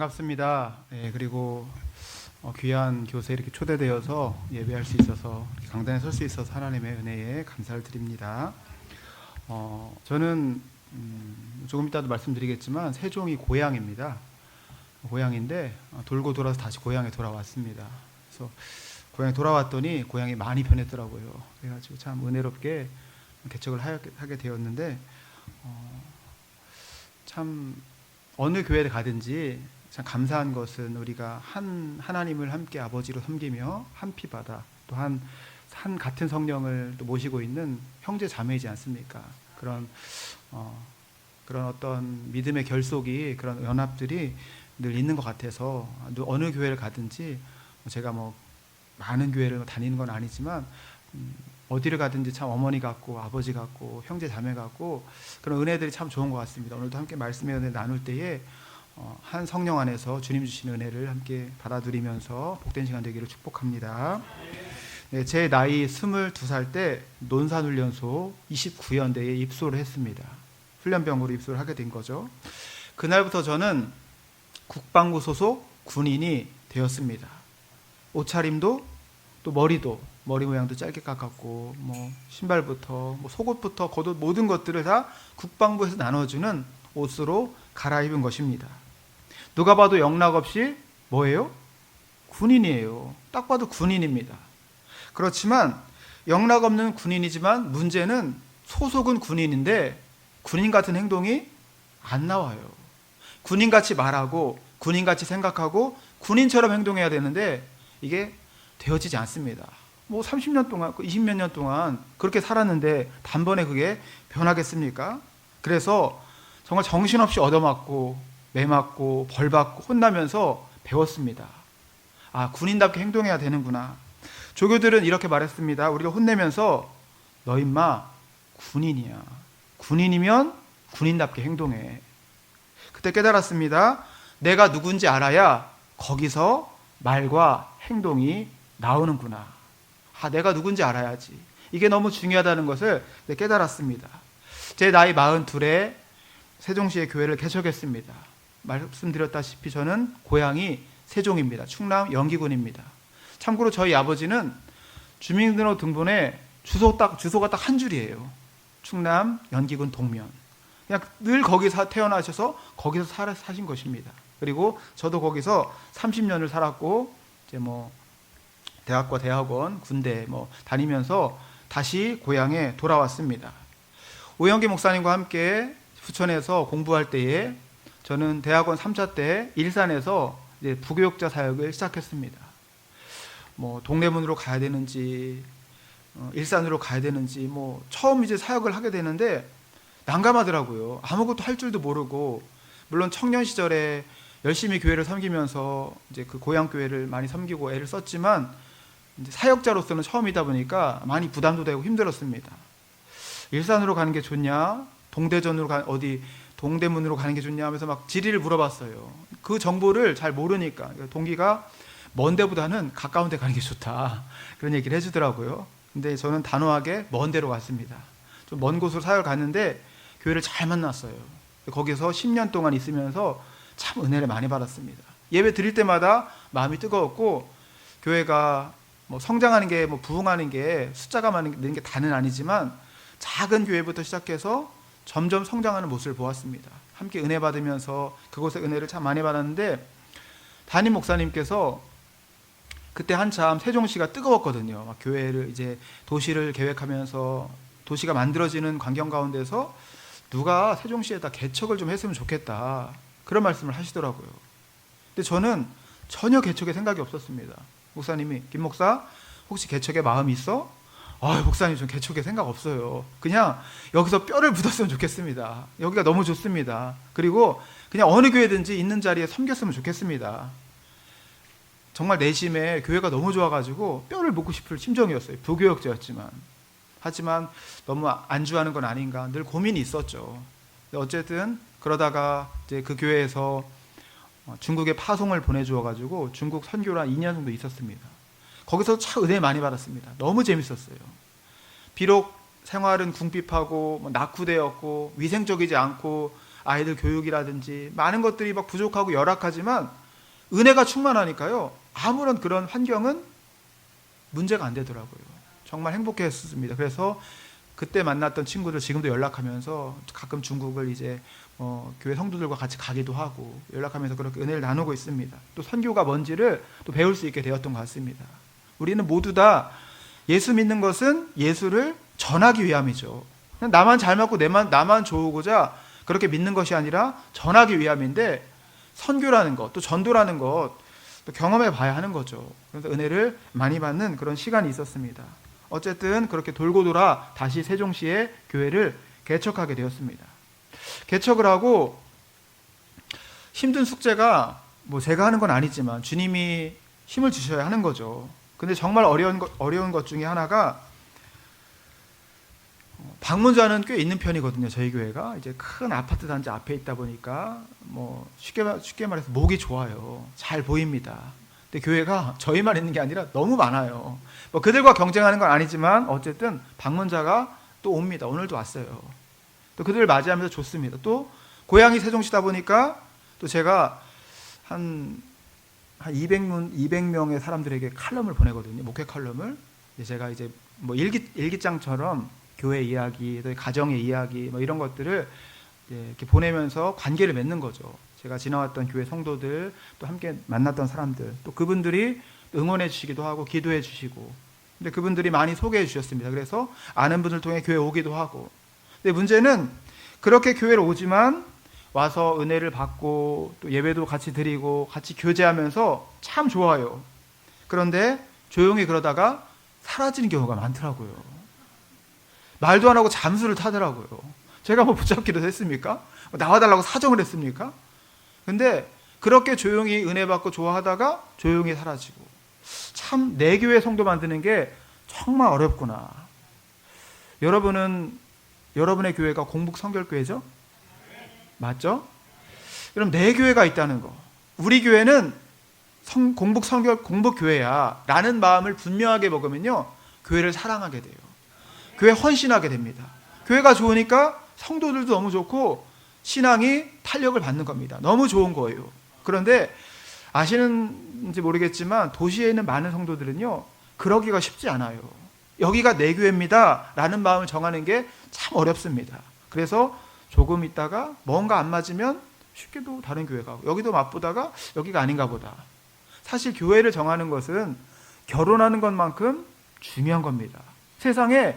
반갑습니다. 그리고 귀한 교세 이렇게 초대되어서 예배할 수 있어서 강단에 설 수 있어서 하나님의 은혜에 감사를 드립니다. 저는 조금 이따도 말씀드리겠지만 세종이 고향입니다. 고향인데 돌고 돌아서 다시 고향에 돌아왔습니다. 그래서 고향에 돌아왔더니 고향이 많이 변했더라고요. 그래가지고 참 은혜롭게 개척을 하게 되었는데 참 어느 교회에 가든지 참 감사한 것은 우리가 하나님을 함께 아버지로 섬기며 한 피바다 또 한 같은 성령을 또 모시고 있는 형제 자매이지 않습니까? 그런 어떤 믿음의 결속이 그런 연합들이 늘 있는 것 같아서 어느 교회를 가든지 제가 많은 교회를 다니는 건 아니지만 어디를 가든지 참 어머니 같고 아버지 같고 형제 자매 같고 그런 은혜들이 참 좋은 것 같습니다. 오늘도 함께 말씀의 은혜 나눌 때에 한 성령 안에서 주님 주시는 은혜를 함께 받아들이면서 복된 시간 되기를 축복합니다. 네, 제 나이 22살 때 논산훈련소 29연대에 입소를 했습니다. 훈련병으로 입소를 하게 된 거죠. 그날부터 저는 국방부 소속 군인이 되었습니다. 옷차림도 또 머리 모양도 짧게 깎았고 신발부터 속옷부터 겉옷 모든 것들을 다 국방부에서 나눠주는 옷으로 갈아입은 것입니다. 누가 봐도 영락 없이 뭐예요? 군인이에요. 딱 봐도 군인입니다. 그렇지만 영락 없는 군인이지만 문제는 소속은 군인인데 군인 같은 행동이 안 나와요. 군인같이 말하고 군인같이 생각하고 군인처럼 행동해야 되는데 이게 되어지지 않습니다. 30년 동안 20몇 년 동안 그렇게 살았는데 단번에 그게 변하겠습니까? 그래서 정말 정신없이 얻어맞고 매맞고 벌받고 혼나면서 배웠습니다. 아, 군인답게 행동해야 되는구나. 조교들은 이렇게 말했습니다. 우리가 혼내면서 너 임마 군인이야. 군인이면 군인답게 행동해. 그때 깨달았습니다. 내가 누군지 알아야 거기서 말과 행동이 나오는구나. 내가 누군지 알아야지. 이게 너무 중요하다는 것을 깨달았습니다. 제 나이 42에 세종시의 교회를 개척했습니다. 말씀드렸다시피 저는 고향이 세종입니다. 충남 연기군입니다. 참고로 저희 아버지는 주민등록등본에 주소가 딱 한 줄이에요. 충남 연기군 동면. 그냥 늘 거기서 태어나셔서 거기서 사신 것입니다. 그리고 저도 거기서 30년을 살았고 이제 대학과 대학원, 군대 다니면서 다시 고향에 돌아왔습니다. 오영기 목사님과 함께 부천에서 공부할 때에 저는 대학원 3차 때 일산에서 이제 부교육자 사역을 시작했습니다. 동대문으로 가야 되는지 일산으로 가야 되는지 처음 이제 사역을 하게 되는데 난감하더라고요. 아무것도 할 줄도 모르고 물론 청년 시절에 열심히 교회를 섬기면서 이제 그 고향 교회를 많이 섬기고 애를 썼지만 이제 사역자로서는 처음이다 보니까 많이 부담도 되고 힘들었습니다. 일산으로 가는 게 좋냐? 동대문으로 가는 게 좋냐 하면서 막 지리를 물어봤어요. 그 정보를 잘 모르니까 동기가 먼 데보다는 가까운 데 가는 게 좋다. 그런 얘기를 해주더라고요. 근데 저는 단호하게 먼 데로 갔습니다. 좀 먼 곳으로 사역을 갔는데 교회를 잘 만났어요. 거기서 10년 동안 있으면서 참 은혜를 많이 받았습니다. 예배 드릴 때마다 마음이 뜨거웠고 교회가 성장하는 게 부흥하는 게 숫자가 많은 게 다는 아니지만 작은 교회부터 시작해서 점점 성장하는 모습을 보았습니다. 함께 은혜 받으면서 그곳에 은혜를 참 많이 받았는데 담임 목사님께서 그때 한참 세종시가 뜨거웠거든요. 막 교회를 이제 도시를 계획하면서 도시가 만들어지는 광경 가운데서 누가 세종시에다 개척을 좀 했으면 좋겠다. 그런 말씀을 하시더라고요. 근데 저는 전혀 개척의 생각이 없었습니다. 목사님이 김 목사 혹시 개척의 마음이 있어? 목사님 전 개척의 생각 없어요. 그냥 여기서 뼈를 묻었으면 좋겠습니다. 여기가 너무 좋습니다. 그리고 그냥 어느 교회든지 있는 자리에 섬겼으면 좋겠습니다. 정말 내심에 교회가 너무 좋아가지고 뼈를 묻고 싶을 심정이었어요. 부교역자였지만. 하지만 너무 안주하는 건 아닌가 늘 고민이 있었죠. 어쨌든 그러다가 이제 그 교회에서 중국에 파송을 보내주어가지고 중국 선교를 한 2년 정도 있었습니다. 거기서 참 은혜 많이 받았습니다. 너무 재밌었어요. 비록 생활은 궁핍하고 낙후되었고 위생적이지 않고 아이들 교육이라든지 많은 것들이 막 부족하고 열악하지만 은혜가 충만하니까요. 아무런 그런 환경은 문제가 안 되더라고요. 정말 행복했습니다. 그래서 그때 만났던 친구들 지금도 연락하면서 가끔 중국을 이제 교회 성도들과 같이 가기도 하고 연락하면서 그렇게 은혜를 나누고 있습니다. 또 선교가 뭔지를 또 배울 수 있게 되었던 것 같습니다. 우리는 모두 다 예수 믿는 것은 예수를 전하기 위함이죠. 그냥 나만 잘 맞고 나만 좋으고자 그렇게 믿는 것이 아니라 전하기 위함인데 선교라는 것, 또 전도라는 것, 또 경험해 봐야 하는 거죠. 그래서 은혜를 많이 받는 그런 시간이 있었습니다. 어쨌든 그렇게 돌고 돌아 다시 세종시에 교회를 개척하게 되었습니다. 개척을 하고 힘든 숙제가 뭐 제가 하는 건 아니지만 주님이 힘을 주셔야 하는 거죠. 근데 정말 어려운 것 중에 하나가 방문자는 꽤 있는 편이거든요. 저희 교회가 이제 큰 아파트 단지 앞에 있다 보니까 뭐 쉽게 말해서 목이 좋아요. 잘 보입니다. 근데 교회가 저희만 있는 게 아니라 너무 많아요. 뭐 그들과 경쟁하는 건 아니지만 어쨌든 방문자가 또 옵니다. 오늘도 왔어요. 또 그들을 맞이하면서 좋습니다. 또 고향이 세종시다 보니까 또 제가 한 200명의 사람들에게 칼럼을 보내거든요. 목회 칼럼을. 제가 이제 뭐 일기장처럼 교회 이야기, 또 가정의 이야기, 뭐 이런 것들을 이렇게 보내면서 관계를 맺는 거죠. 제가 지나왔던 교회 성도들, 또 함께 만났던 사람들, 또 그분들이 응원해 주시기도 하고 기도해 주시고, 근데 그분들이 많이 소개해 주셨습니다. 그래서 아는 분을 통해 교회 오기도 하고. 근데 문제는 그렇게 교회를 오지만 와서 은혜를 받고 또 예배도 같이 드리고 같이 교제하면서 참 좋아요. 그런데 조용히 그러다가 사라지는 경우가 많더라고요. 말도 안 하고 잠수를 타더라고요. 제가 뭐 붙잡기도 했습니까? 나와달라고 사정을 했습니까? 근데 그렇게 조용히 은혜 받고 좋아하다가 조용히 사라지고, 참 내 교회 성도 만드는 게 정말 어렵구나. 여러분의 교회가 공북 성결교회죠? 맞죠? 그럼 내 교회가 있다는 거, 우리 교회는 공북 교회야 라는 마음을 분명하게 먹으면요, 교회를 사랑하게 돼요. 교회 헌신하게 됩니다. 교회가 좋으니까 성도들도 너무 좋고 신앙이 탄력을 받는 겁니다. 너무 좋은 거예요. 그런데 아시는지 모르겠지만 도시에 있는 많은 성도들은요, 그러기가 쉽지 않아요. 여기가 내 교회입니다 라는 마음을 정하는 게 참 어렵습니다. 그래서 조금 있다가 뭔가 안 맞으면 쉽게 또 다른 교회 가고, 여기도 맛보다가 여기가 아닌가 보다. 사실 교회를 정하는 것은 결혼하는 것만큼 중요한 겁니다. 세상에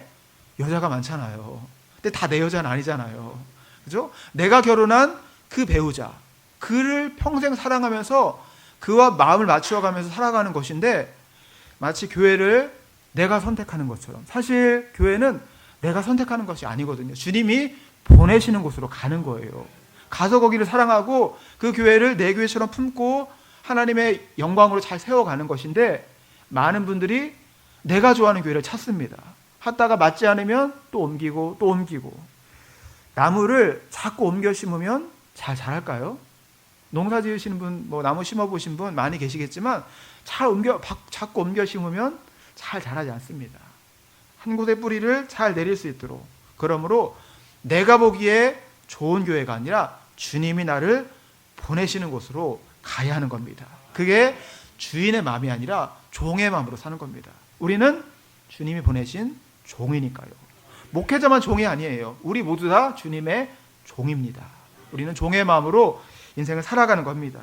여자가 많잖아요. 근데 다 내 여자는 아니잖아요. 그죠? 내가 결혼한 그 배우자, 그를 평생 사랑하면서 그와 마음을 맞추어가면서 살아가는 것인데, 마치 교회를 내가 선택하는 것처럼. 사실 교회는 내가 선택하는 것이 아니거든요. 주님이 보내시는 곳으로 가는 거예요. 가서 거기를 사랑하고 그 교회를 내 교회처럼 품고 하나님의 영광으로 잘 세워가는 것인데, 많은 분들이 내가 좋아하는 교회를 찾습니다. 하다가 맞지 않으면 또 옮기고 또 옮기고. 나무를 자꾸 옮겨 심으면 잘 자랄까요? 농사 지으시는 분, 뭐 나무 심어보신 분 많이 계시겠지만 자꾸 옮겨 심으면 잘 자라지 않습니다. 한 곳에 뿌리를 잘 내릴 수 있도록. 그러므로 내가 보기에 좋은 교회가 아니라 주님이 나를 보내시는 곳으로 가야 하는 겁니다. 그게 주인의 마음이 아니라 종의 마음으로 사는 겁니다. 우리는 주님이 보내신 종이니까요. 목회자만 종이 아니에요. 우리 모두 다 주님의 종입니다. 우리는 종의 마음으로 인생을 살아가는 겁니다.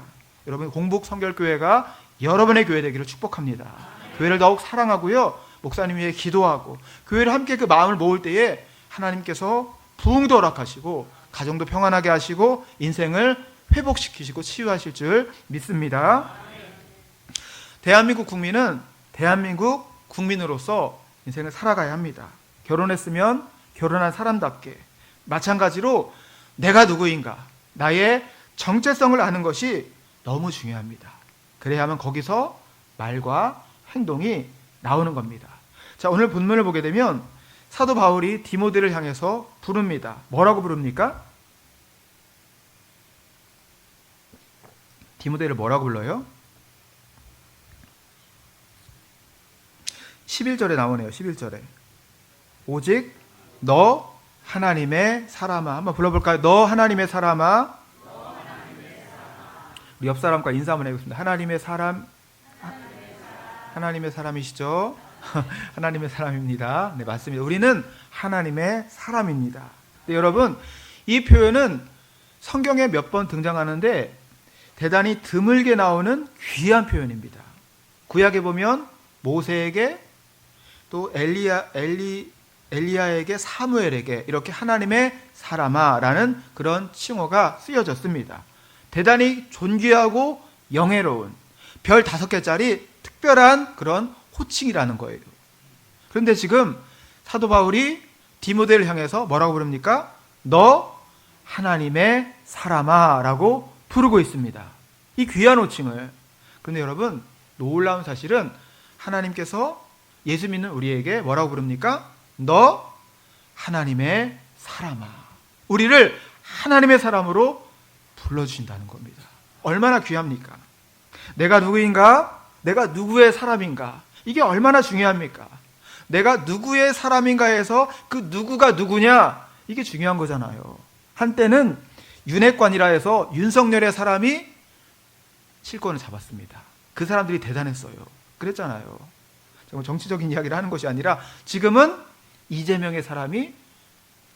여러분, 공북 성결교회가 여러분의 교회 되기를 축복합니다. 교회를 더욱 사랑하고요, 목사님 위해 기도하고 교회를 함께 그 마음을 모을 때에 하나님께서 부흥도 허락하시고 가정도 평안하게 하시고 인생을 회복시키시고 치유하실 줄 믿습니다. 대한민국 국민은 대한민국 국민으로서 인생을 살아가야 합니다. 결혼했으면 결혼한 사람답게, 마찬가지로 내가 누구인가, 나의 정체성을 아는 것이 너무 중요합니다. 그래야만 거기서 말과 행동이 나오는 겁니다. 자, 오늘 본문을 보게 되면 사도 바울이 디모데를 향해서 부릅니다. 뭐라고 부릅니까? 디모데를 뭐라고 불러요? 11절에 나오네요. 11절에 오직 너 하나님의 사람아. 한번 불러볼까요? 너 하나님의 사람아. 우리 옆 사람과 인사 한번 해보겠습니다. 하나님의 사람. 하나님의 사람이시죠? 하나님의 사람입니다. 네, 맞습니다. 우리는 하나님의 사람입니다. 네, 여러분, 이 표현은 성경에 몇 번 등장하는데 대단히 드물게 나오는 귀한 표현입니다. 구약에 보면 모세에게 또 엘리야에게 사무엘에게 이렇게 하나님의 사람아라는 그런 칭호가 쓰여졌습니다. 대단히 존귀하고 영예로운 별 5개짜리 특별한 그런 호칭이라는 거예요. 그런데 지금 사도 바울이 디모데를 향해서 뭐라고 부릅니까? 너 하나님의 사람아 라고 부르고 있습니다. 이 귀한 호칭을. 그런데 여러분, 놀라운 사실은 하나님께서 예수 믿는 우리에게 뭐라고 부릅니까? 너 하나님의 사람아. 우리를 하나님의 사람으로 불러주신다는 겁니다. 얼마나 귀합니까? 내가 누구인가? 내가 누구의 사람인가? 이게 얼마나 중요합니까? 내가 누구의 사람인가에서 그 누구가 누구냐? 이게 중요한 거잖아요. 한때는 윤핵관이라 해서 윤석열의 사람이 실권을 잡았습니다. 그 사람들이 대단했어요. 그랬잖아요. 정말 정치적인 이야기를 하는 것이 아니라 지금은 이재명의 사람이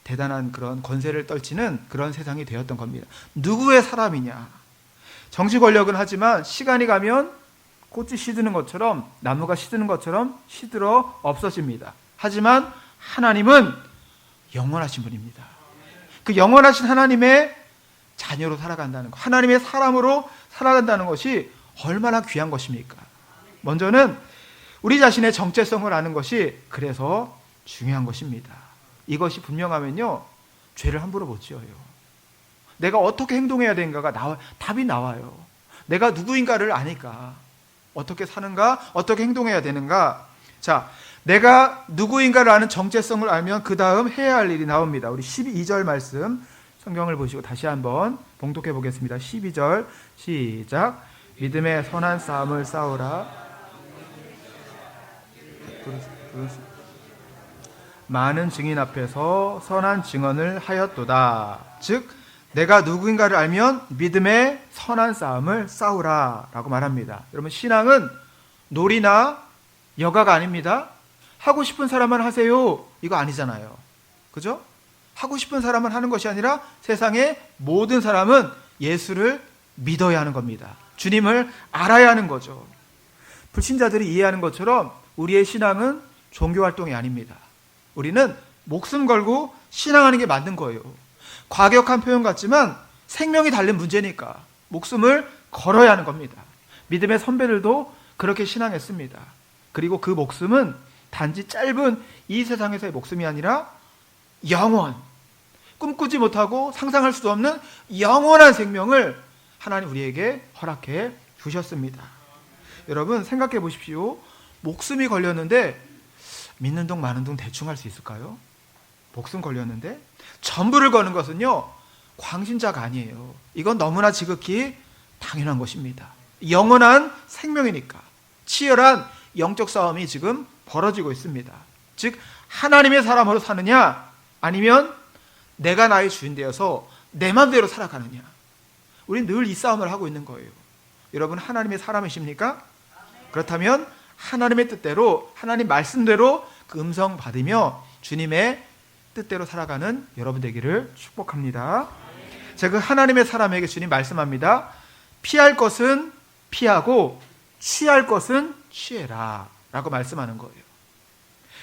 대단한 그런 권세를 떨치는 그런 세상이 되었던 겁니다. 누구의 사람이냐? 정치 권력은 하지만 시간이 가면 꽃이 시드는 것처럼, 나무가 시드는 것처럼 시들어 없어집니다. 하지만 하나님은 영원하신 분입니다. 그 영원하신 하나님의 자녀로 살아간다는 것, 하나님의 사람으로 살아간다는 것이 얼마나 귀한 것입니까? 먼저는 우리 자신의 정체성을 아는 것이 그래서 중요한 것입니다. 이것이 분명하면요, 죄를 함부로 못 지어요. 내가 어떻게 행동해야 되는가가 답이 나와요. 내가 누구인가를 아니까. 어떻게 사는가? 어떻게 행동해야 되는가? 자, 내가 누구인가를 아는 정체성을 알면 그 다음 해야 할 일이 나옵니다. 우리 12절 말씀 성경을 보시고 다시 한번 봉독해 보겠습니다. 12절 시작. 믿음의 선한 싸움을 싸우라. 많은 증인 앞에서 선한 증언을 하였도다. 즉 내가 누구인가를 알면 믿음의 선한 싸움을 싸우라 라고 말합니다. 여러분, 신앙은 놀이나 여가가 아닙니다. 하고 싶은 사람만 하세요, 이거 아니잖아요. 그죠? 하고 싶은 사람만 하는 것이 아니라 세상의 모든 사람은 예수를 믿어야 하는 겁니다. 주님을 알아야 하는 거죠. 불신자들이 이해하는 것처럼 우리의 신앙은 종교활동이 아닙니다. 우리는 목숨 걸고 신앙하는 게 맞는 거예요. 과격한 표현 같지만 생명이 달린 문제니까 목숨을 걸어야 하는 겁니다. 믿음의 선배들도 그렇게 신앙했습니다. 그리고 그 목숨은 단지 짧은 이 세상에서의 목숨이 아니라 영원, 꿈꾸지 못하고 상상할 수도 없는 영원한 생명을 하나님 우리에게 허락해 주셨습니다. 여러분, 생각해 보십시오. 목숨이 걸렸는데 믿는 둥 마는 둥 대충 할 수 있을까요? 목숨 걸렸는데 전부를 거는 것은요, 광신자가 아니에요. 이건 너무나 지극히 당연한 것입니다. 영원한 생명이니까 치열한 영적 싸움이 지금 벌어지고 있습니다. 즉 하나님의 사람으로 사느냐, 아니면 내가 나의 주인 되어서 내 마음대로 살아가느냐. 우리는 늘 이 싸움을 하고 있는 거예요. 여러분, 하나님의 사람이십니까? 그렇다면 하나님의 뜻대로, 하나님 말씀대로 그 음성 받으며 주님의 뜻대로 살아가는 여러분 되기를 축복합니다. 제가 하나님의 사람에게 주님 말씀합니다. 피할 것은 피하고 취할 것은 취해라 라고 말씀하는 거예요.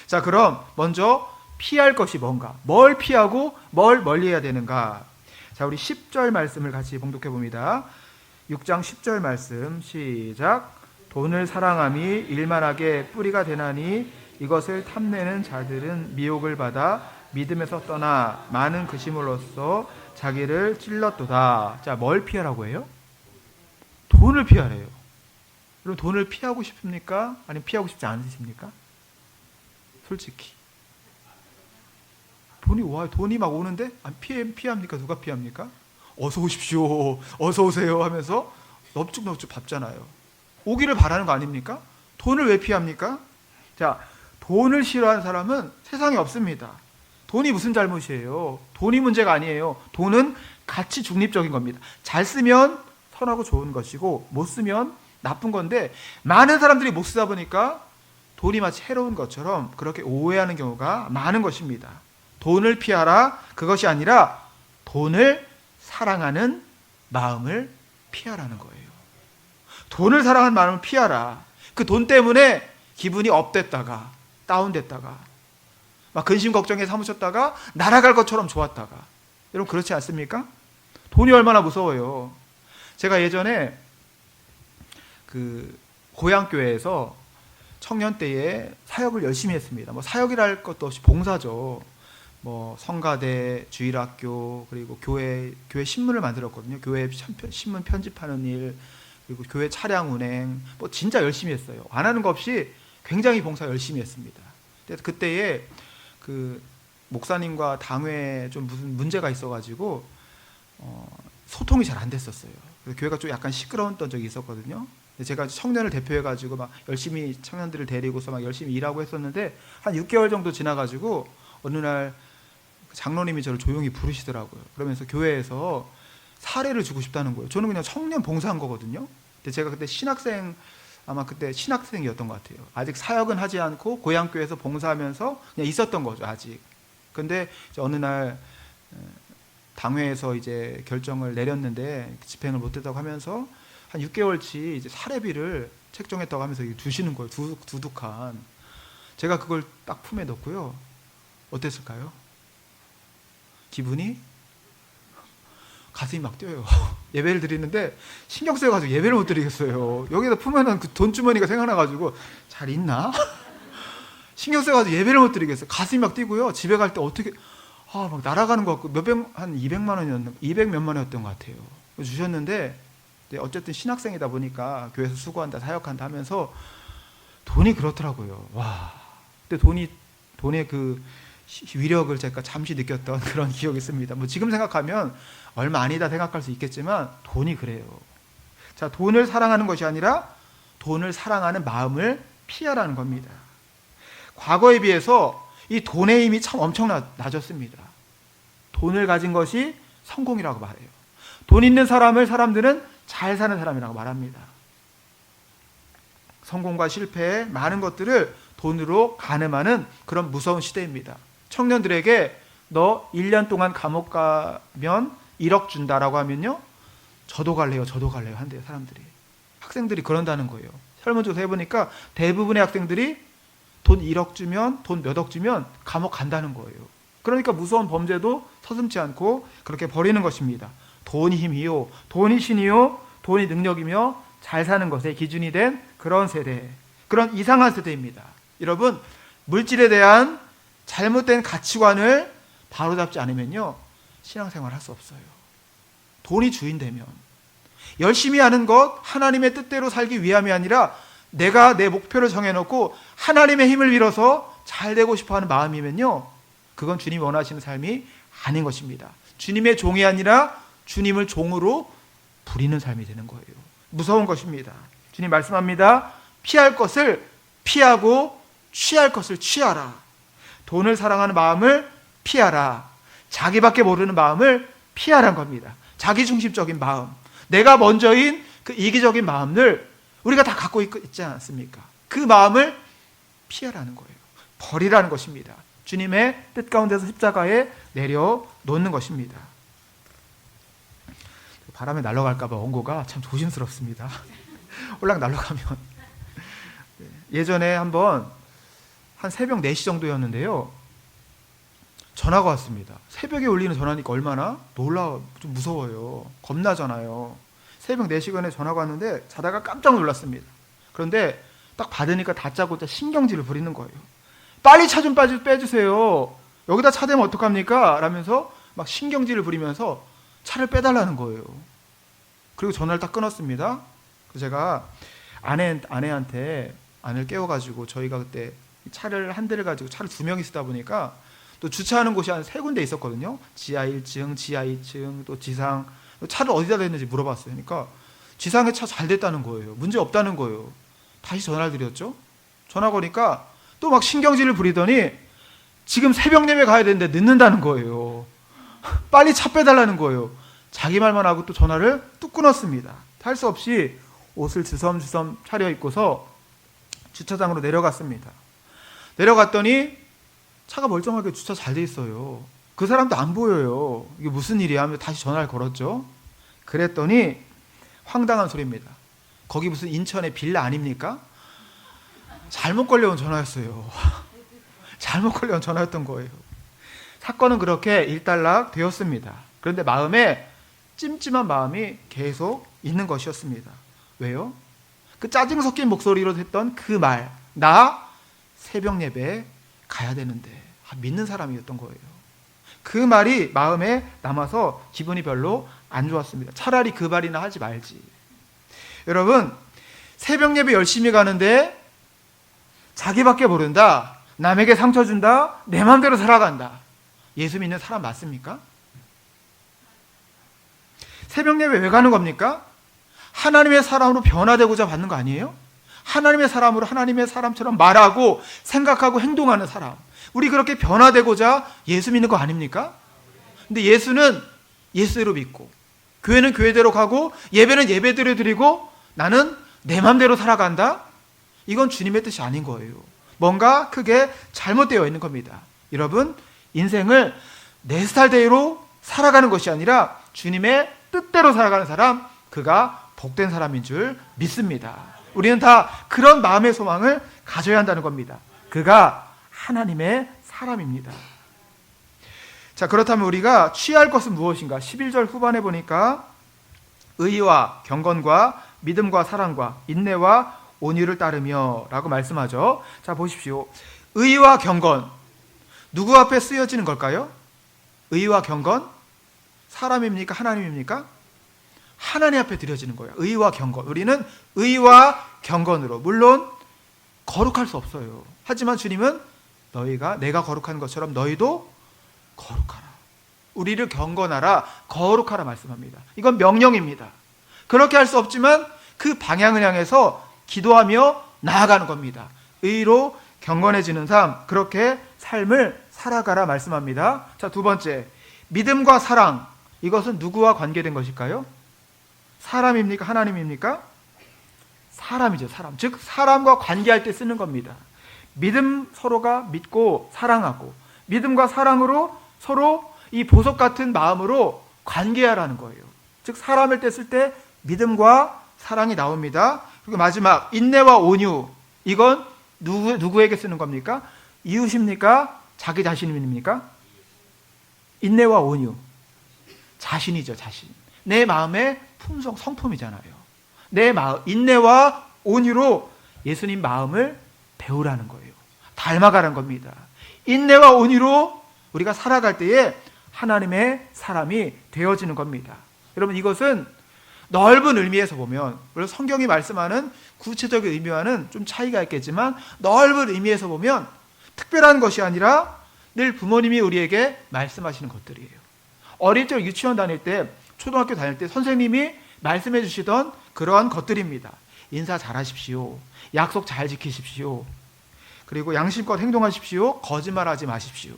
자, 그럼 먼저 피할 것이 뭔가, 뭘 피하고 뭘 멀리해야 되는가. 자, 우리 10절 말씀을 같이 봉독해 봅니다. 6장 10절 말씀 시작. 돈을 사랑함이 일만하게 뿌리가 되나니 이것을 탐내는 자들은 미혹을 받아 믿음에서 떠나 많은 그심으로써 자기를 찔렀도다. 자, 뭘 피하라고 해요? 돈을 피하래요. 여러분, 돈을 피하고 싶습니까? 아니면 피하고 싶지 않으십니까? 솔직히 돈이 막 오는데 피합니까? 누가 피합니까? 어서 오십시오, 어서 오세요 하면서 넙죽넙죽 밟잖아요. 오기를 바라는 거 아닙니까? 돈을 왜 피합니까? 자, 돈을 싫어하는 사람은 세상에 없습니다. 돈이 무슨 잘못이에요? 돈이 문제가 아니에요. 돈은 가치 중립적인 겁니다. 잘 쓰면 선하고 좋은 것이고 못 쓰면 나쁜 건데, 많은 사람들이 못 쓰다 보니까 돈이 마치 해로운 것처럼 그렇게 오해하는 경우가 많은 것입니다. 돈을 피하라, 그것이 아니라 돈을 사랑하는 마음을 피하라는 거예요. 돈을 사랑하는 마음을 피하라. 그 돈 때문에 기분이 업됐다가 다운됐다가 막 근심 걱정에 사무쳤다가 날아갈 것처럼 좋았다가, 여러분 그렇지 않습니까? 돈이 얼마나 무서워요. 제가 예전에 그 고향교회에서 청년 때에 사역을 열심히 했습니다. 뭐 사역이라 할 것도 없이 봉사죠. 뭐 성가대, 주일학교, 그리고 교회 신문을 만들었거든요. 교회 신문 편집하는 일, 그리고 교회 차량 운행, 뭐 진짜 열심히 했어요. 안 하는 거 없이 굉장히 봉사 열심히 했습니다. 그때에 그 목사님과 당회에 좀 무슨 문제가 있어가지고 소통이 잘 안 됐었어요. 그래서 교회가 좀 약간 시끄러웠던 적이 있었거든요. 제가 청년을 대표해가지고 막 열심히 청년들을 데리고서 막 열심히 일하고 했었는데, 한 6개월 정도 지나가지고 어느 날 장로님이 저를 조용히 부르시더라고요. 그러면서 교회에서 사례를 주고 싶다는 거예요. 저는 그냥 청년 봉사한 거거든요. 근데 제가 그때 아마 그때 신학생이었던 것 같아요. 아직 사역은 하지 않고 고향교회에서 봉사하면서 그냥 있었던 거죠, 아직. 근데 어느 날 당회에서 이제 결정을 내렸는데 집행을 못했다고 하면서 한 6개월치 이제 사례비를 책정했다고 하면서 주시는 거예요. 두둑한. 제가 그걸 딱 품에 넣고요. 어땠을까요? 기분이 가슴이 막 뛰어요. 예배를 드리는데 신경 쓰여가지고 예배를 못 드리겠어요. 여기다 품에는 그 돈주머니가 생각나가지고 잘 있나? 신경 쓰여가지고 예배를 못 드리겠어요. 가슴이 막 뛰고요. 집에 갈 때 어떻게 막 날아가는 것 같고, 한 200만 원이었나, 200 몇만 원이었던 것 같아요. 주셨는데 어쨌든 신학생이다 보니까 교회에서 수고한다, 사역한다 하면서 돈이 그렇더라고요. 와. 근데 돈의 그 위력을 제가 잠시 느꼈던 그런 기억이 있습니다. 뭐 지금 생각하면 얼마 아니다 생각할 수 있겠지만 돈이 그래요. 자, 돈을 사랑하는 것이 아니라 돈을 사랑하는 마음을 피하라는 겁니다. 과거에 비해서 이 돈의 힘이 참 엄청나졌습니다. 돈을 가진 것이 성공이라고 말해요. 돈 있는 사람들은 잘 사는 사람이라고 말합니다. 성공과 실패, 많은 것들을 돈으로 가늠하는 그런 무서운 시대입니다. 청년들에게 너 1년 동안 감옥 가면 1억 준다라고 하면요, 저도 갈래요 한대요, 사람들이. 학생들이 그런다는 거예요. 설문조사 해보니까 대부분의 학생들이 돈 1억 주면, 돈 몇 억 주면 감옥 간다는 거예요. 그러니까 무서운 범죄도 서슴지 않고 그렇게 벌이는 것입니다. 돈이 힘이요, 돈이 신이요, 돈이 능력이며 잘 사는 것의 기준이 된 그런 세대, 그런 이상한 세대입니다. 여러분, 물질에 대한 잘못된 가치관을 바로잡지 않으면요, 신앙생활 할 수 없어요. 돈이 주인 되면 열심히 하는 것, 하나님의 뜻대로 살기 위함이 아니라 내가 내 목표를 정해놓고 하나님의 힘을 빌어서 잘 되고 싶어하는 마음이면요, 그건 주님이 원하시는 삶이 아닌 것입니다. 주님의 종이 아니라 주님을 종으로 부리는 삶이 되는 거예요. 무서운 것입니다. 주님 말씀합니다. 피할 것을 피하고 취할 것을 취하라. 돈을 사랑하는 마음을 피하라. 자기밖에 모르는 마음을 피하라는 겁니다. 자기중심적인 마음, 내가 먼저인 그 이기적인 마음들 우리가 다 갖고 있지 않습니까? 그 마음을 피하라는 거예요. 버리라는 것입니다. 주님의 뜻 가운데서 십자가에 내려놓는 것입니다. 바람에 날아갈까 봐 원고가 참 조심스럽습니다. 홀랑 날아가면. 예전에 한번 한 새벽 4시 정도였는데요, 전화가 왔습니다. 새벽에 울리는 전화니까 얼마나 좀 무서워요. 겁나잖아요. 새벽 4시간에 전화가 왔는데 자다가 깜짝 놀랐습니다. 그런데 딱 받으니까 다짜고짜 신경질을 부리는 거예요. 빨리 차 좀 빼주세요. 여기다 차 대면 어떡합니까? 라면서 막 신경질을 부리면서 차를 빼달라는 거예요. 그리고 전화를 딱 끊었습니다. 그래서 제가 아내한테 아내를 깨워가지고, 저희가 그때 차를 한 대를 가지고 차를 2명이 쓰다 보니까 또 주차하는 곳이 한 3군데 있었거든요. 지하 1층, 지하 2층, 또 지상. 차를 어디다 댔는지 물어봤어요. 그러니까 지상에 차 잘 됐다는 거예요. 문제 없다는 거예요. 다시 전화를 드렸죠. 전화 거니까 또 막 신경질을 부리더니 지금 새벽 예배 가야 되는데 늦는다는 거예요. 빨리 차 빼달라는 거예요. 자기 말만 하고 또 전화를 뚝 끊었습니다. 할 수 없이 옷을 주섬주섬 차려입고서 주차장으로 내려갔습니다. 내려갔더니 차가 멀쩡하게 주차 잘 돼 있어요. 그 사람도 안 보여요. 이게 무슨 일이야 하며 다시 전화를 걸었죠. 그랬더니 황당한 소리입니다. 거기 무슨 인천의 빌라 아닙니까? 잘못 걸려온 전화였어요. 잘못 걸려온 전화였던 거예요. 사건은 그렇게 일단락 되었습니다. 그런데 마음에 찜찜한 마음이 계속 있는 것이었습니다. 왜요? 그 짜증 섞인 목소리로 했던 그 말, 나 새벽 예배에 가야 되는데, 믿는 사람이었던 거예요. 그 말이 마음에 남아서 기분이 별로 안 좋았습니다. 차라리 그 말이나 하지 말지. 여러분, 새벽 예배 열심히 가는데 자기밖에 모른다, 남에게 상처 준다, 내 마음대로 살아간다. 예수 믿는 사람 맞습니까? 새벽 예배 왜 가는 겁니까? 하나님의 사람으로 변화되고자 받는 거 아니에요? 하나님의 사람으로 하나님의 사람처럼 말하고 생각하고 행동하는 사람, 우리 그렇게 변화되고자 예수 믿는 거 아닙니까? 근데 예수는 예수대로 믿고, 교회는 교회대로 가고, 예배는 예배대로 드리고, 나는 내 맘대로 살아간다? 이건 주님의 뜻이 아닌 거예요. 뭔가 크게 잘못되어 있는 겁니다. 여러분, 인생을 내 스타일대로 살아가는 것이 아니라 주님의 뜻대로 살아가는 사람, 그가 복된 사람인 줄 믿습니다. 우리는 다 그런 마음의 소망을 가져야 한다는 겁니다. 그가 하나님의 사람입니다. 자, 그렇다면 우리가 취할 것은 무엇인가? 11절 후반에 보니까 의와 경건과 믿음과 사랑과 인내와 온유를 따르며 라고 말씀하죠. 자, 보십시오. 의와 경건, 누구 앞에 쓰여지는 걸까요? 의와 경건? 사람입니까? 하나님입니까? 하나님 앞에 드려지는 거예요. 의와 경건. 우리는 의와 경건으로, 물론 거룩할 수 없어요. 하지만 주님은 내가 거룩한 것처럼 너희도 거룩하라, 우리를 경건하라, 거룩하라 말씀합니다. 이건 명령입니다. 그렇게 할 수 없지만 그 방향을 향해서 기도하며 나아가는 겁니다. 의로 경건해지는 삶, 그렇게 삶을 살아가라 말씀합니다. 자, 두 번째, 믿음과 사랑. 이것은 누구와 관계된 것일까요? 사람입니까? 하나님입니까? 사람이죠. 사람. 즉 사람과 관계할 때 쓰는 겁니다. 믿음, 서로가 믿고 사랑하고, 믿음과 사랑으로 서로 이 보석 같은 마음으로 관계하라는 거예요. 즉 사람을 때 쓸 때 믿음과 사랑이 나옵니다. 그리고 마지막, 인내와 온유. 이건 누구에게 쓰는 겁니까? 이웃입니까? 자기 자신입니까? 인내와 온유, 자신이죠. 자신. 내 마음의 품성, 성품이잖아요. 내 마음, 인내와 온유로 예수님 마음을 배우라는 거예요. 닮아가는 겁니다. 인내와 온유로 우리가 살아갈 때에 하나님의 사람이 되어지는 겁니다. 여러분, 이것은 넓은 의미에서 보면, 물론 성경이 말씀하는 구체적인 의미와는 좀 차이가 있겠지만, 넓은 의미에서 보면 특별한 것이 아니라 늘 부모님이 우리에게 말씀하시는 것들이에요. 어릴 적 유치원 다닐 때, 초등학교 다닐 때 선생님이 말씀해 주시던 그러한 것들입니다. 인사 잘하십시오, 약속 잘 지키십시오, 그리고 양심껏 행동하십시오, 거짓말하지 마십시오.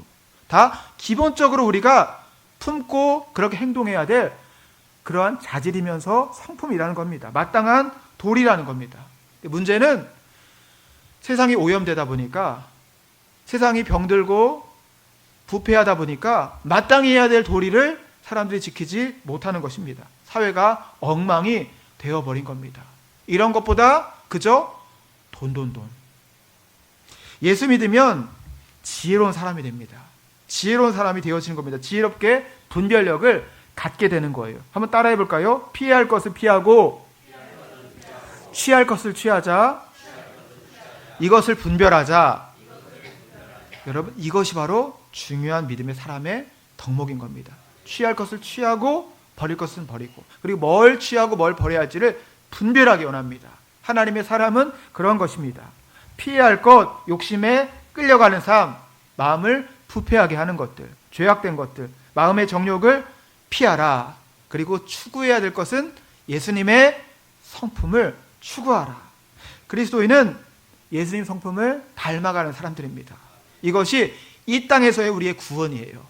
다 기본적으로 우리가 품고 그렇게 행동해야 될 그러한 자질이면서 성품이라는 겁니다. 마땅한 도리라는 겁니다. 문제는 세상이 오염되다 보니까, 세상이 병들고 부패하다 보니까 마땅히 해야 될 도리를 사람들이 지키지 못하는 것입니다. 사회가 엉망이 되어버린 겁니다. 이런 것보다 그저 돈. 예수 믿으면 지혜로운 사람이 됩니다. 지혜로운 사람이 되어지는 겁니다. 지혜롭게 분별력을 갖게 되는 거예요. 한번 따라해 볼까요? 피할 것을 피하고 취할 것을 취하자. 이것을 분별하자. 여러분, 이것이 바로 중요한 믿음의 사람의 덕목인 겁니다. 취할 것을 취하고 버릴 것은 버리고, 그리고 뭘 취하고 뭘 버려야 할지를 분별하기 원합니다. 하나님의 사람은 그런 것입니다. 피해야 할 것, 욕심에 끌려가는 삶, 마음을 부패하게 하는 것들, 죄악된 것들, 마음의 정욕을 피하라. 그리고 추구해야 될 것은 예수님의 성품을 추구하라. 그리스도인은 예수님 성품을 닮아가는 사람들입니다. 이것이 이 땅에서의 우리의 구원이에요.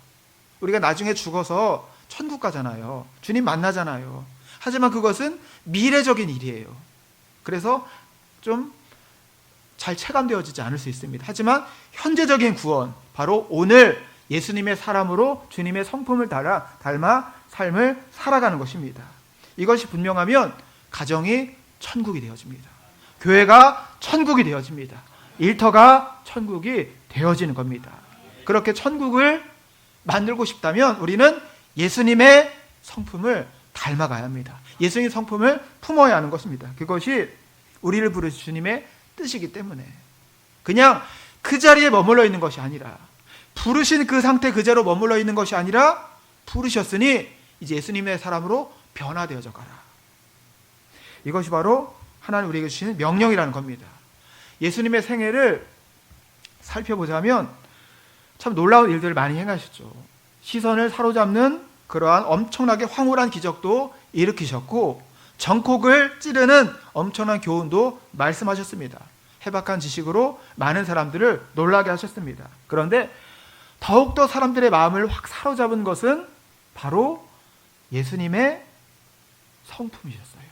우리가 나중에 죽어서 천국 가잖아요. 주님 만나잖아요. 하지만 그것은 미래적인 일이에요. 그래서 좀 잘 체감되어지지 않을 수 있습니다. 하지만 현재적인 구원, 바로 오늘 예수님의 사람으로 주님의 성품을 닮아 삶을 살아가는 것입니다. 이것이 분명하면 가정이 천국이 되어집니다. 교회가 천국이 되어집니다. 일터가 천국이 되어지는 겁니다. 그렇게 천국을 만들고 싶다면 우리는 예수님의 성품을 닮아가야 합니다. 예수님의 성품을 품어야 하는 것입니다. 그것이 우리를 부르신 주님의 뜻이기 때문에 그냥 그 자리에 머물러 있는 것이 아니라, 부르신 그 상태 그대로 머물러 있는 것이 아니라, 부르셨으니 이제 예수님의 사람으로 변화되어져 가라. 이것이 바로 하나님 우리에게 주시는 명령이라는 겁니다. 예수님의 생애를 살펴보자면 참 놀라운 일들을 많이 행하셨죠. 시선을 사로잡는 그러한 엄청나게 황홀한 기적도 일으키셨고, 정콕을 찌르는 엄청난 교훈도 말씀하셨습니다. 해박한 지식으로 많은 사람들을 놀라게 하셨습니다. 그런데 더욱더 사람들의 마음을 확 사로잡은 것은 바로 예수님의 성품이셨어요.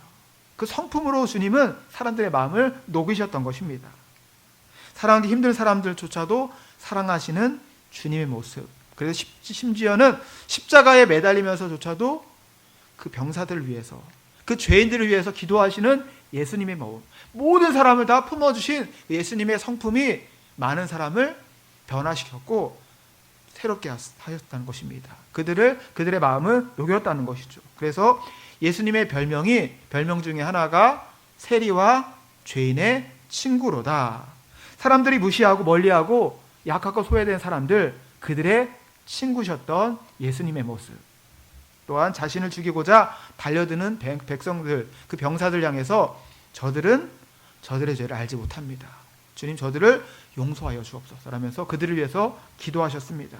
그 성품으로 주님은 사람들의 마음을 녹이셨던 것입니다. 사랑하기 힘든 사람들조차도 사랑하시는 주님의 모습. 그래서 심지어는 십자가에 매달리면서조차도 그 병사들을 위해서, 그 죄인들을 위해서 기도하시는 예수님의 마음, 모든 사람을 다 품어주신 예수님의 성품이 많은 사람을 변화시켰고 새롭게 하셨다는 것입니다. 그들의 마음을 녹였다는 것이죠. 그래서 예수님의 별명 중에 하나가 세리와 죄인의 친구로다. 사람들이 무시하고 멀리하고 약하고 소외된 사람들, 그들의 친구셨던 예수님의 모습. 또한 자신을 죽이고자 달려드는 백성들, 그 병사들 향해서 저들은 저들의 죄를 알지 못합니다. 주님, 저들을 용서하여 주옵소서 라면서 그들을 위해서 기도하셨습니다.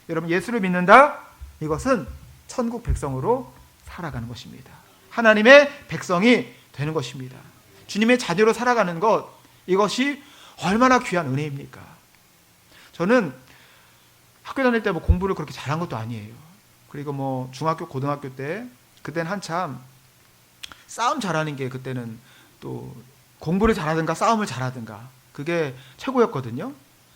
여러분, 예수를 믿는다? 이것은 천국 백성으로 살아가는 것입니다. 하나님의 백성이 되는 것입니다. 주님의 자녀로 살아가는 것, 이것이 얼마나 귀한 은혜입니까? 저는 학교 다닐 때 공부를 그렇게 잘한 것도 아니에요. 그리고 중학교, 고등학교 때, 그때는 한참 싸움 잘하는 게, 그때는 또 공부를 잘하든가 싸움을 잘하든가 그게 최고였거든요.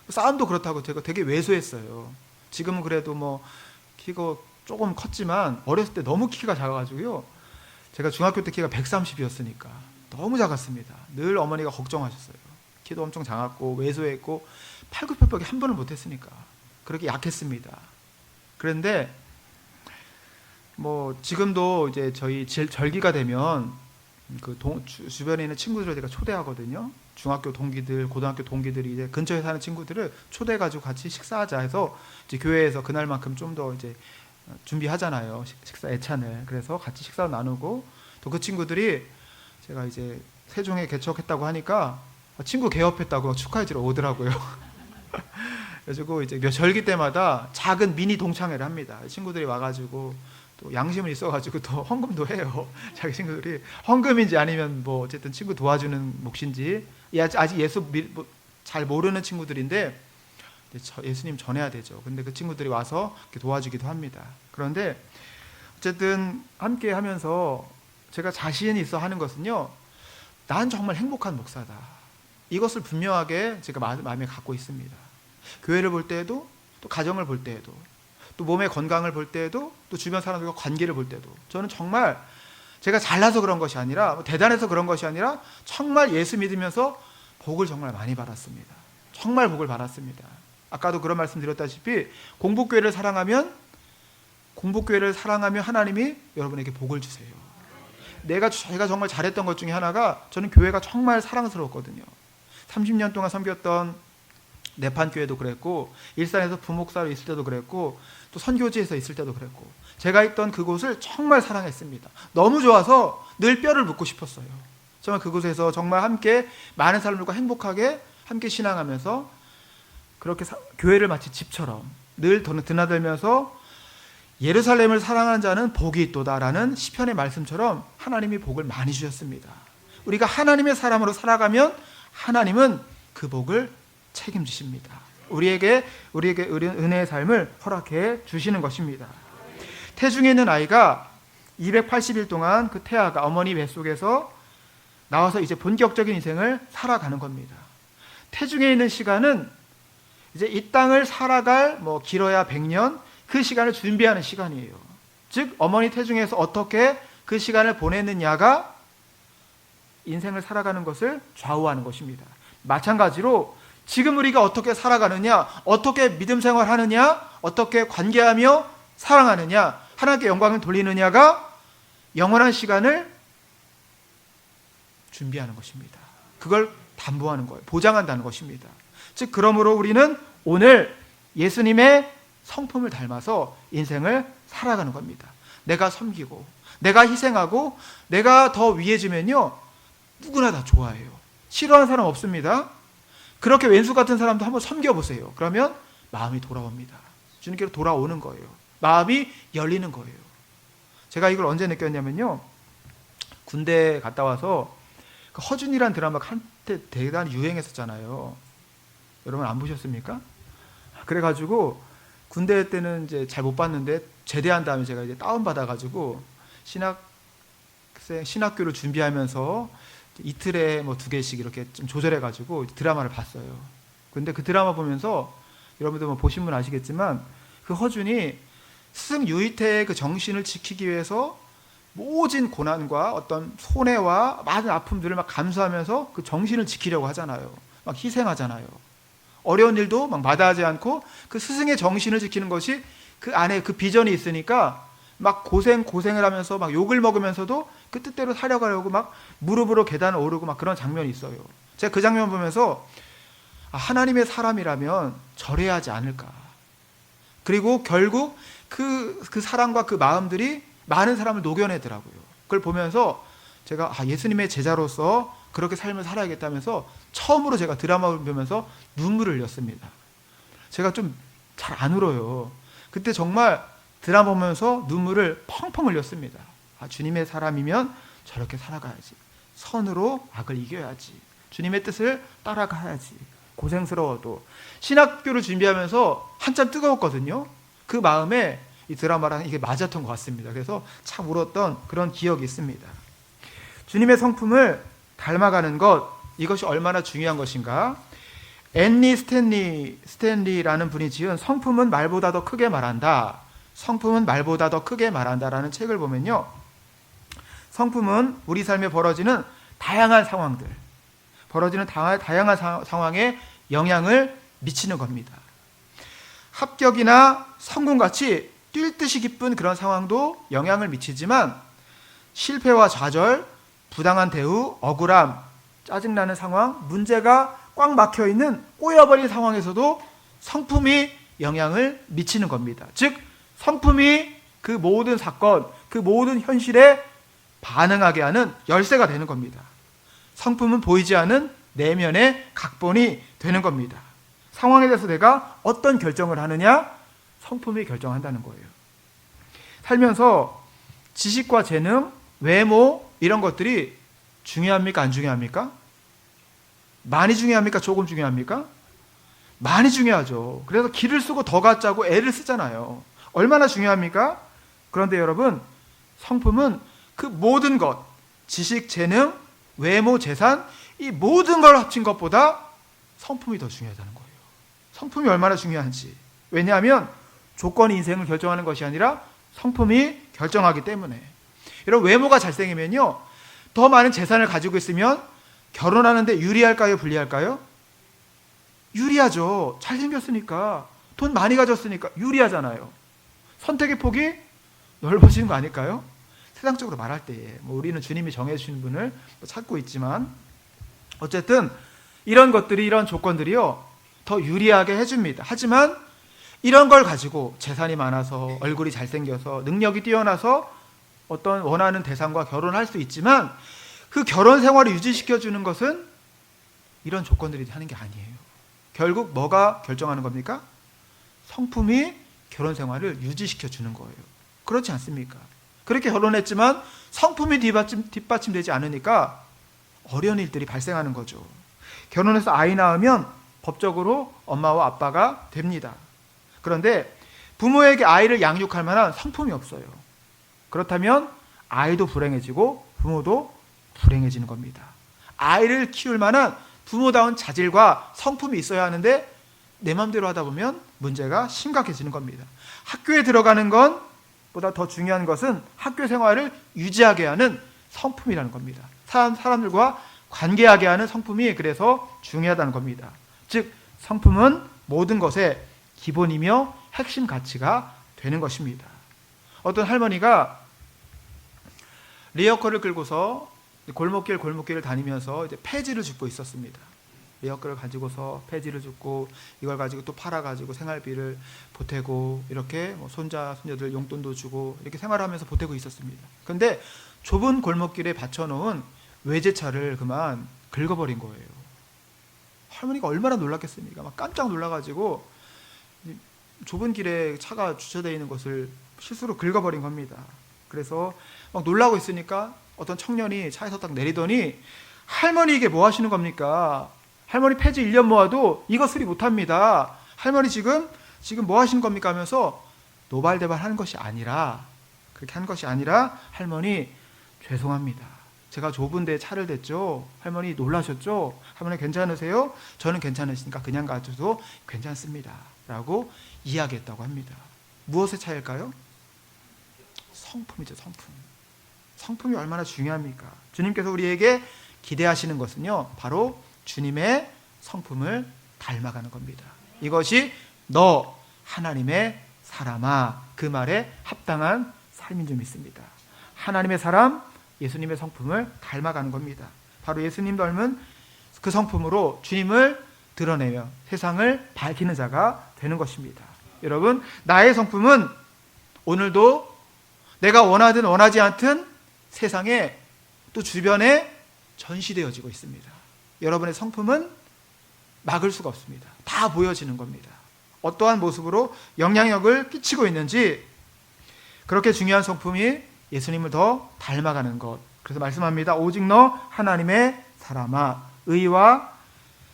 싸움도 그렇다고 제가 되게 왜소했어요. 지금은 그래도 키가 조금 컸지만 어렸을 때 너무 키가 작아가지고요. 제가 중학교 때 키가 130이었으니까 너무 작았습니다. 늘 어머니가 걱정하셨어요. 키도 엄청 작았고 왜소했고 팔굽혀펴기 한 번을 못했으니까 그렇게 약했습니다. 그런데 지금도 이제 저희 절기가 되면 그 주변에 있는 친구들을 제가 초대하거든요. 중학교 동기들, 고등학교 동기들이 이제 근처에 사는 친구들을 초대해가지고 같이 식사하자 해서 이제 교회에서 그날만큼 좀 더 이제 준비하잖아요. 식사 애찬을. 그래서 같이 식사 나누고, 또 그 친구들이 제가 이제 세종에 개척했다고 하니까 친구 개업했다고 축하해주러 오더라고요. 그래가지고 이제 절기 때마다 작은 미니 동창회를 합니다. 친구들이 와가지고 또 양심은 있어가지고 또 헌금도 해요. 자기 친구들이 헌금인지 아니면 어쨌든 친구 도와주는 몫인지, 아직 예수 잘 모르는 친구들인데 예수님 전해야 되죠. 근데 그 친구들이 와서 이렇게 도와주기도 합니다. 그런데 어쨌든 함께 하면서 제가 자신 있어 하는 것은요, 난 정말 행복한 목사다. 이것을 분명하게 제가 마음에 갖고 있습니다. 교회를 볼 때에도, 또 가정을 볼 때에도, 또 몸의 건강을 볼 때에도, 또 주변 사람들과 관계를 볼 때도, 저는 정말 제가 잘나서 그런 것이 아니라, 대단해서 그런 것이 아니라 정말 예수 믿으면서 복을 정말 많이 받았습니다. 정말 복을 받았습니다. 아까도 그런 말씀 드렸다시피 공복교회를 사랑하면 하나님이 여러분에게 복을 주세요. 제가 정말 잘했던 것 중에 하나가, 저는 교회가 정말 사랑스러웠거든요. 30년 동안 섬겼던 내판교회도 그랬고, 일산에서 부목사로 있을 때도 그랬고, 또 선교지에서 있을 때도 그랬고, 제가 있던 그곳을 정말 사랑했습니다. 너무 좋아서 늘 뼈를 묻고 싶었어요. 정말 그곳에서 정말 함께 많은 사람들과 행복하게 함께 신앙하면서, 그렇게 교회를 마치 집처럼 늘 드나들면서 예루살렘을 사랑하는 자는 복이 있도다라는 시편의 말씀처럼 하나님이 복을 많이 주셨습니다. 우리가 하나님의 사람으로 살아가면 하나님은 그 복을 책임지십니다. 우리에게 은혜의 삶을 허락해 주시는 것입니다. 태중에 있는 아이가 280일 동안 그 태아가 어머니 뱃속에서 나와서 이제 본격적인 인생을 살아가는 겁니다. 태중에 있는 시간은 이제 이 땅을 살아갈 길어야 100년 그 시간을 준비하는 시간이에요. 즉 어머니 태중에서 어떻게 그 시간을 보냈느냐가 인생을 살아가는 것을 좌우하는 것입니다. 마찬가지로 지금 우리가 어떻게 살아가느냐, 어떻게 믿음 생활하느냐, 어떻게 관계하며 사랑하느냐, 하나님께 영광을 돌리느냐가 영원한 시간을 준비하는 것입니다. 그걸 담보하는 거예요. 보장한다는 것입니다. 즉 그러므로 우리는 오늘 예수님의 성품을 닮아서 인생을 살아가는 겁니다. 내가 섬기고 내가 희생하고 내가 더 위해지면요 누구나 다 좋아해요. 싫어하는 사람 없습니다. 그렇게 왼수 같은 사람도 한번 섬겨보세요. 그러면 마음이 돌아옵니다. 주님께로 돌아오는 거예요. 마음이 열리는 거예요. 제가 이걸 언제 느꼈냐면요, 군대 갔다 와서 그 허준이라는 드라마가 한때 대단히 유행했었잖아요. 여러분 안 보셨습니까? 그래가지고 군대 때는 이제 잘 못 봤는데 제대한 다음에 제가 이제 다운받아가지고 신학교를 준비하면서 이틀에 2개씩 이렇게 좀 조절해가지고 드라마를 봤어요. 근데 그 드라마 보면서 여러분들 보신 분 아시겠지만 그 허준이 스승 유이태의 그 정신을 지키기 위해서 모진 고난과 어떤 손해와 많은 아픔들을 막 감수하면서 그 정신을 지키려고 하잖아요. 막 희생하잖아요. 어려운 일도 막 마다하지 않고 그 스승의 정신을 지키는 것이 그 안에 그 비전이 있으니까 막 고생을 하면서 막 욕을 먹으면서도 그 뜻대로 살려가려고 막 무릎으로 계단을 오르고 막 그런 장면이 있어요. 제가 그 장면 보면서 하나님의 사람이라면 저래야 하지 않을까. 그리고 결국 그 사랑과 그 마음들이 많은 사람을 녹여내더라고요. 그걸 보면서 제가 예수님의 제자로서 그렇게 삶을 살아야겠다면서 처음으로 제가 드라마를 보면서 눈물을 흘렸습니다. 제가 좀 잘 안 울어요. 그때 정말 드라마 보면서 눈물을 펑펑 흘렸습니다. 주님의 사람이면 저렇게 살아가야지. 선으로 악을 이겨야지. 주님의 뜻을 따라가야지. 고생스러워도. 신학교를 준비하면서 한참 뜨거웠거든요. 그 마음에 이 드라마랑 이게 맞았던 것 같습니다. 그래서 참 울었던 그런 기억이 있습니다. 주님의 성품을 닮아가는 것, 이것이 얼마나 중요한 것인가. 앤리 스탠리라는 분이 지은 성품은 말보다 더 크게 말한다. 성품은 말보다 더 크게 말한다라는 책을 보면요, 성품은 우리 삶에 벌어지는 다양한 상황들, 벌어지는 다양한 상황에 영향을 미치는 겁니다. 합격이나 성공같이 뛸 듯이 기쁜 그런 상황도 영향을 미치지만 실패와 좌절, 부당한 대우, 억울함, 짜증나는 상황, 문제가 꽉 막혀있는 꼬여버린 상황에서도 성품이 영향을 미치는 겁니다. 즉 성품이 그 모든 사건, 그 모든 현실에 반응하게 하는 열쇠가 되는 겁니다. 성품은 보이지 않은 내면의 각본이 되는 겁니다. 상황에 대해서 내가 어떤 결정을 하느냐, 성품이 결정한다는 거예요. 살면서 지식과 재능, 외모 이런 것들이 중요합니까? 안 중요합니까? 많이 중요합니까? 조금 중요합니까? 많이 중요하죠. 그래서 기를 쓰고 더 갖자고 애를 쓰잖아요. 얼마나 중요합니까? 그런데 여러분, 성품은 그 모든 것, 지식, 재능, 외모, 재산, 이 모든 걸 합친 것보다 성품이 더 중요하다는 거예요. 성품이 얼마나 중요한지. 왜냐하면 조건이 인생을 결정하는 것이 아니라 성품이 결정하기 때문에. 이런 외모가 잘생기면요, 더 많은 재산을 가지고 있으면 결혼하는데 유리할까요? 불리할까요? 유리하죠. 잘생겼으니까, 돈 많이 가졌으니까 유리하잖아요. 선택의 폭이 넓어지는 거 아닐까요? 세상적으로 말할 때에 우리는 주님이 정해주신 분을 찾고 있지만 어쨌든 이런 것들이, 이런 조건들이요 더 유리하게 해줍니다. 하지만 이런 걸 가지고 재산이 많아서, 얼굴이 잘생겨서, 능력이 뛰어나서 어떤 원하는 대상과 결혼할 수 있지만 그 결혼 생활을 유지시켜주는 것은 이런 조건들이 하는 게 아니에요. 결국 뭐가 결정하는 겁니까? 성품이 결혼 생활을 유지시켜주는 거예요. 그렇지 않습니까? 그렇게 결혼했지만 성품이 뒷받침되지 않으니까 어려운 일들이 발생하는 거죠. 결혼해서 아이 낳으면 법적으로 엄마와 아빠가 됩니다. 그런데 부모에게 아이를 양육할 만한 성품이 없어요. 그렇다면 아이도 불행해지고 부모도 불행해지는 겁니다. 아이를 키울 만한 부모다운 자질과 성품이 있어야 하는데 내 마음대로 하다 보면 문제가 심각해지는 겁니다. 학교에 들어가는 것보다 더 중요한 것은 학교 생활을 유지하게 하는 성품이라는 겁니다. 사람들과 관계하게 하는 성품이 그래서 중요하다는 겁니다. 즉 성품은 모든 것의 기본이며 핵심 가치가 되는 것입니다. 어떤 할머니가 리어커를 끌고서 골목길을 다니면서 이제 폐지를 줍고 있었습니다. 리어커를 가지고서 폐지를 줍고 이걸 가지고 또 팔아가지고 생활비를 보태고 이렇게 손자 손녀들 용돈도 주고 이렇게 생활하면서 보태고 있었습니다. 그런데 좁은 골목길에 받쳐놓은 외제차를 그만 긁어버린 거예요. 할머니가 얼마나 놀랐겠습니까? 막 깜짝 놀라가지고 좁은 길에 차가 주차되어 있는 것을 실수로 긁어버린 겁니다. 그래서 막 놀라고 있으니까 어떤 청년이 차에서 딱 내리더니 할머니 이게 뭐 하시는 겁니까? 할머니 폐지 1년 모아도 이거 수리 못합니다. 할머니 지금 뭐 하시는 겁니까? 하면서 노발대발 하는 것이 아니라 그렇게 한 것이 아니라 할머니 죄송합니다. 제가 좁은 데에 차를 댔죠. 할머니 놀라셨죠? 할머니 괜찮으세요? 저는 괜찮으시니까 그냥 가셔도 괜찮습니다. 라고 이야기했다고 합니다. 무엇의 차일까요? 성품이죠. 성품이 얼마나 중요합니까? 주님께서 우리에게 기대하시는 것은요, 바로 주님의 성품을 닮아가는 겁니다. 이것이 너 하나님의 사람아, 그 말에 합당한 삶인 줄 믿습니다. 하나님의 사람, 예수님의 성품을 닮아가는 겁니다. 바로 예수님 닮은 그 성품으로 주님을 드러내며 세상을 밝히는 자가 되는 것입니다. 여러분, 나의 성품은 오늘도 내가 원하든 원하지 않든 세상에 또 주변에 전시되어지고 있습니다. 여러분의 성품은 막을 수가 없습니다. 다 보여지는 겁니다. 어떠한 모습으로 영향력을 끼치고 있는지, 그렇게 중요한 성품이 예수님을 더 닮아가는 것. 그래서 말씀합니다. 오직 너 하나님의 사람아, 의와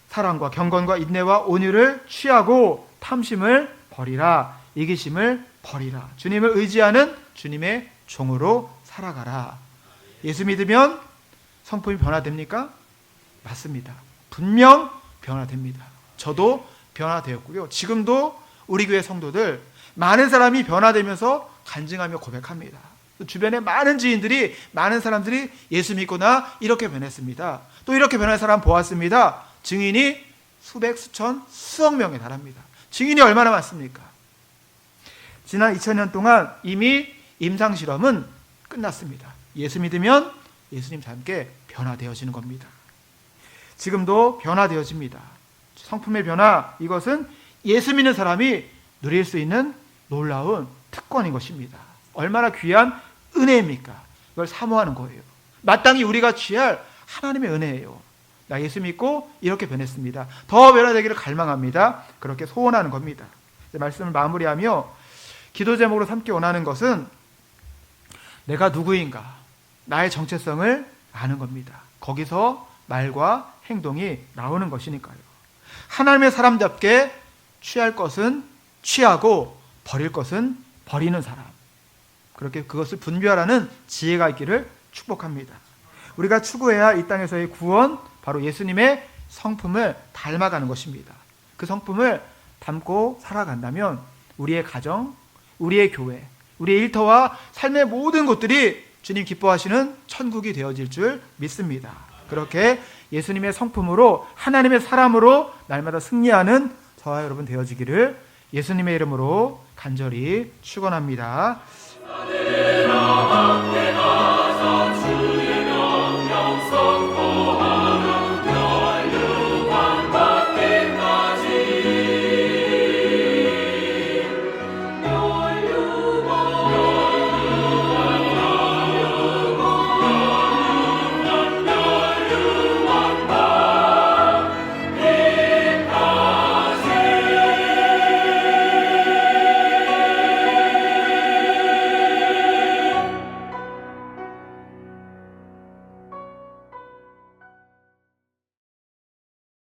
사랑과 경건과 인내와 온유를 취하고 탐심을 버리라, 이기심을 버리라. 주님을 의지하는 주님의 종으로 살아가라. 예수 믿으면 성품이 변화됩니까? 맞습니다. 분명 변화됩니다. 저도 변화되었고요. 지금도 우리 교회 성도들 많은 사람이 변화되면서 간증하며 고백합니다. 주변에 많은 지인들이, 많은 사람들이 예수 믿고 나 이렇게 변했습니다. 또 이렇게 변한 사람 보았습니다. 증인이 수백, 수천, 수억 명에 달합니다. 증인이 얼마나 많습니까? 지난 2000년 동안 이미 임상실험은 끝났습니다. 예수 믿으면 예수님 함께 변화되어지는 겁니다. 지금도 변화되어집니다. 성품의 변화, 이것은 예수 믿는 사람이 누릴 수 있는 놀라운 특권인 것입니다. 얼마나 귀한 은혜입니까? 이걸 사모하는 거예요. 마땅히 우리가 취할 하나님의 은혜예요. 나 예수 믿고 이렇게 변했습니다. 더 변화되기를 갈망합니다. 그렇게 소원하는 겁니다. 말씀을 마무리하며 기도 제목으로 삼기 원하는 것은 내가 누구인가, 나의 정체성을 아는 겁니다. 거기서 말과 행동이 나오는 것이니까요. 하나님의 사람답게 취할 것은 취하고 버릴 것은 버리는 사람, 그렇게 그것을 분별하는 지혜가 있기를 축복합니다. 우리가 추구해야 이 땅에서의 구원, 바로 예수님의 성품을 닮아가는 것입니다. 그 성품을 담고 살아간다면 우리의 가정, 우리의 교회, 우리의 일터와 삶의 모든 것들이 주님 기뻐하시는 천국이 되어질 줄 믿습니다. 그렇게 예수님의 성품으로, 하나님의 사람으로 날마다 승리하는 저와 여러분 되어지기를 예수님의 이름으로 간절히 축원합니다.